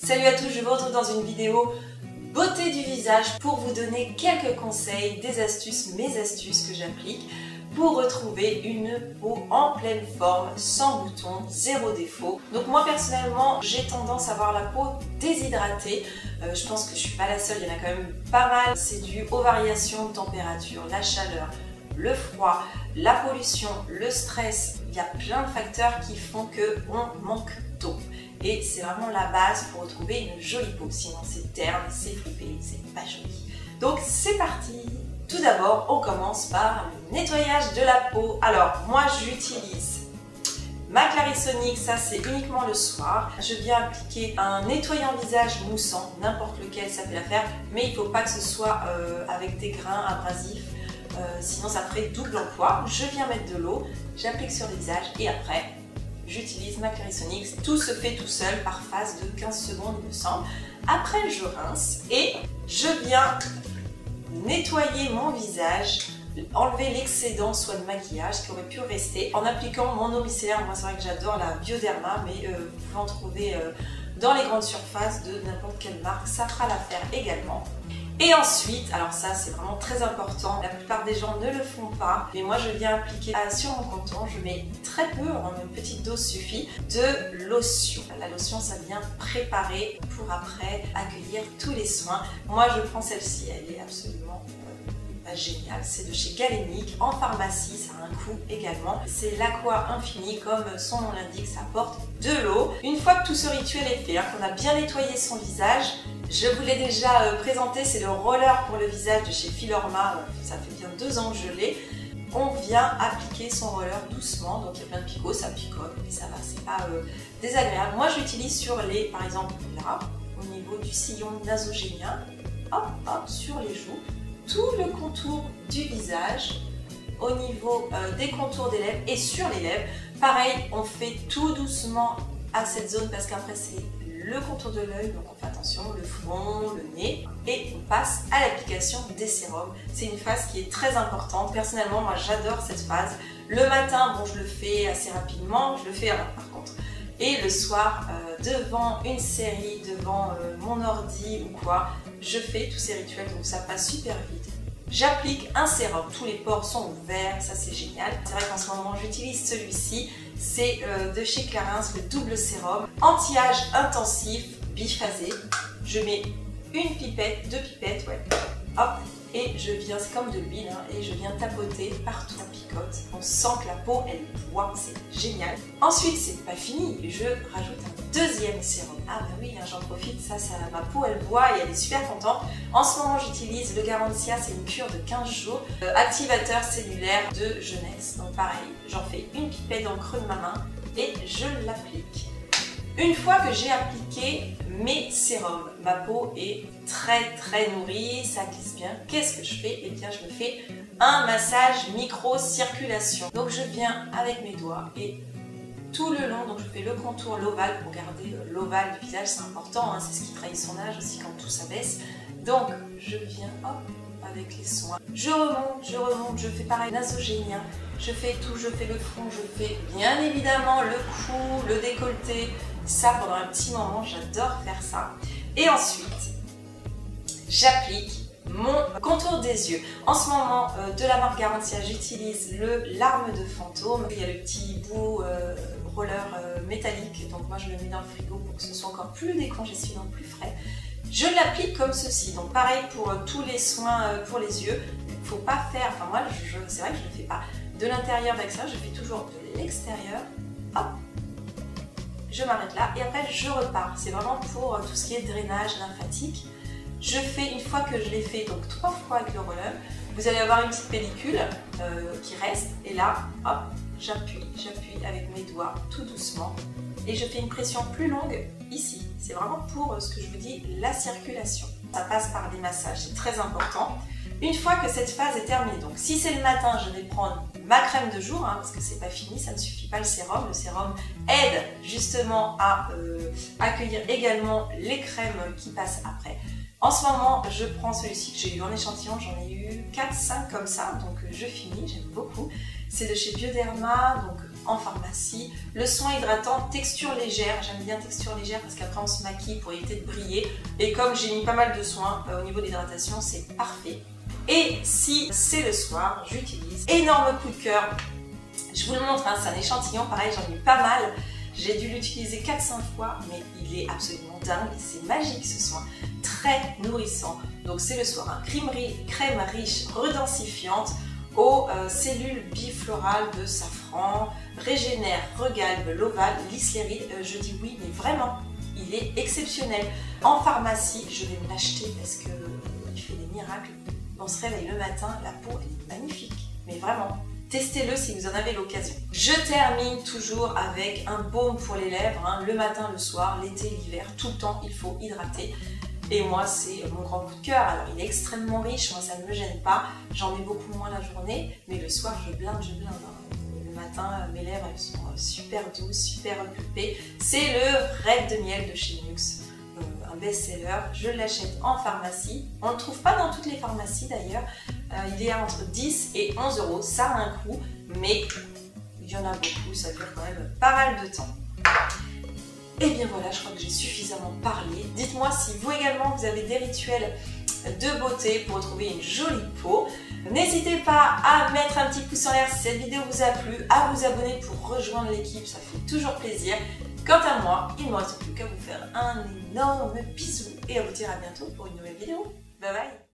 Salut à tous, je vous retrouve dans une vidéo beauté du visage pour vous donner quelques conseils, des astuces, mes astuces que j'applique pour retrouver une peau en pleine forme, sans boutons, zéro défaut. Donc moi personnellement, j'ai tendance à avoir la peau déshydratée. Je pense que je suis pas la seule, il y en a quand même pas mal. C'est dû aux variations de température, la chaleur, le froid, la pollution, le stress. Il y a plein de facteurs qui font qu'on manque d'eau. Et c'est vraiment la base pour retrouver une jolie peau. Sinon c'est terne, c'est flippé, c'est pas joli. Donc c'est parti. Tout d'abord, on commence par le nettoyage de la peau. Alors moi j'utilise ma Clarisonic, ça c'est uniquement le soir. Je viens appliquer un nettoyant visage moussant, n'importe lequel ça fait l'affaire, mais il ne faut pas que ce soit avec des grains abrasifs, sinon ça ferait double emploi. Je viens mettre de l'eau, j'applique sur le visage et après j'utilise ma Clarisonic. Tout se fait tout seul par phase de 15 secondes il me semble. Après je rince et je viens nettoyer mon visage, enlever l'excédent soit de maquillage qui aurait pu rester en appliquant mon eau micellaire. Moi c'est vrai que j'adore la Bioderma, mais vous pouvez en trouver dans les grandes surfaces de n'importe quelle marque, ça fera l'affaire également. Et ensuite, alors ça c'est vraiment très important, la plupart des gens ne le font pas, mais moi je viens appliquer sur mon menton, je mets très peu, une petite dose suffit, de lotion. La lotion ça vient préparer pour après accueillir tous les soins. Moi je prends celle-ci, elle est absolument génial, c'est de chez Galénic, en pharmacie, ça a un coût également. C'est l'Aqua Infini, comme son nom l'indique, ça apporte de l'eau. Une fois que tout ce rituel est fait, qu'on a bien nettoyé son visage, je vous l'ai déjà présenté, c'est le roller pour le visage de chez Filorma, ça fait bien 2 ans que je l'ai. On vient appliquer son roller doucement, donc il y a plein de picots, ça picote, mais ça va, c'est pas désagréable. Moi j'utilise sur les, par exemple là, au niveau du sillon nasogénien, hop, hop, sur les joues, tout le contour du visage, au niveau des contours des lèvres et sur les lèvres. Pareil, on fait tout doucement à cette zone parce qu'après c'est le contour de l'œil, donc on fait attention, le front, le nez, et on passe à l'application des sérums. C'est une phase qui est très importante. Personnellement, moi j'adore cette phase. Le matin, bon, je le fais assez rapidement, je le fais par contre. Et le soir, devant une série, devant mon ordi ou quoi, je fais tous ces rituels, donc ça passe super vite. J'applique un sérum, tous les pores sont ouverts, ça c'est génial. C'est vrai qu'en ce moment j'utilise celui-ci, c'est de chez Clarins, le double sérum, anti-âge intensif, biphasé. Je mets une pipette, 2 pipettes, ouais, hop, et je viens, c'est comme de l'huile, hein, et je viens tapoter partout, ça picote. On sent que la peau, elle boit, c'est génial. Ensuite, c'est pas fini, je rajoute un deuxième sérum. Ah bah oui, hein, j'en profite, ça, ma peau, elle boit et elle est super contente. En ce moment, j'utilise le Garantia, c'est une cure de 15 jours, activateur cellulaire de jeunesse. Donc pareil, j'en fais une pipette dans le creux de ma main et je l'applique. Une fois que j'ai appliqué mes sérums, ma peau est très nourrie, ça glisse bien. Qu'est-ce que je fais? Eh bien je me fais un massage micro-circulation. Donc je viens avec mes doigts et tout le long, donc je fais le contour, l'ovale pour garder l'ovale du visage, c'est important, hein, c'est ce qui trahit son âge aussi quand tout s'abaisse. Donc je viens, hop, avec les soins. Je remonte, je fais pareil nasogénien, je fais tout, je fais le front, je fais bien évidemment le cou, le décolleté. Ça pendant un petit moment, j'adore faire ça. Et ensuite, j'applique mon contour des yeux. En ce moment, de la marque Garantia, j'utilise le Larme de Fantôme. Il y a le petit bout roller métallique, donc moi je le mets dans le frigo pour que ce soit encore plus décongestionnant, plus frais. Je l'applique comme ceci, donc pareil pour tous les soins pour les yeux. Il ne faut pas faire, enfin moi c'est vrai que je ne le fais pas de l'intérieur vers l'extérieur, je fais toujours de l'extérieur. Hop, je m'arrête là et après je repars. C'est vraiment pour tout ce qui est drainage lymphatique. Je fais, une fois que je l'ai fait, donc 3 fois avec le roller, vous allez avoir une petite pellicule qui reste et là, hop, j'appuie avec mes doigts tout doucement et je fais une pression plus longue ici. C'est vraiment pour ce que je vous dis, la circulation. Ça passe par des massages, c'est très important. Une fois que cette phase est terminée, donc si c'est le matin, je vais prendre ma crème de jour, hein, parce que c'est pas fini, ça ne suffit pas le sérum. Le sérum aide justement à accueillir également les crèmes qui passent après. En ce moment, je prends celui-ci que j'ai eu en échantillon, j'en ai eu 4-5 comme ça, donc je finis, j'aime beaucoup. C'est de chez Bioderma, donc en pharmacie. Le soin hydratant, texture légère. J'aime bien texture légère parce qu'après on se maquille pour éviter de briller. Et comme j'ai mis pas mal de soins au niveau de l'hydratation, c'est parfait. Et si c'est le soir, j'utilise énorme coup de cœur. Je vous le montre, hein, c'est un échantillon, pareil j'en ai eu pas mal. J'ai dû l'utiliser 4-5 fois, mais il est absolument dingue. C'est magique ce soin, très nourrissant. Donc c'est le soir, hein. Crème riche, redensifiante aux cellules biflorales de safran, régénère, regalbe, l'ovale, lisse les rides. Je dis oui, mais vraiment, il est exceptionnel. En pharmacie, je vais me l'acheter parce qu'il fait des miracles. On se réveille le matin, la peau est magnifique, mais vraiment. Testez-le si vous en avez l'occasion. Je termine toujours avec un baume pour les lèvres, hein, le matin, le soir, l'été, l'hiver, tout le temps il faut hydrater. Et moi c'est mon grand coup de cœur. Alors il est extrêmement riche, moi ça ne me gêne pas, j'en mets beaucoup moins la journée, mais le soir je blinde. Hein. Le matin mes lèvres elles sont super douces, super pulpées. C'est le Rêve de miel de chez Nuxe. Un best-seller, je l'achète en pharmacie. On ne le trouve pas dans toutes les pharmacies d'ailleurs. Il est entre 10 et 11 euros, ça a un coût, mais il y en a beaucoup, ça dure quand même pas mal de temps. Et bien voilà, je crois que j'ai suffisamment parlé. Dites-moi si vous également vous avez des rituels de beauté pour retrouver une jolie peau. N'hésitez pas à mettre un petit pouce en l'air si cette vidéo vous a plu, à vous abonner pour rejoindre l'équipe, ça fait toujours plaisir. Quant à moi, il ne me reste plus qu'à vous faire un énorme bisou et à vous dire à bientôt pour une nouvelle vidéo. Bye bye!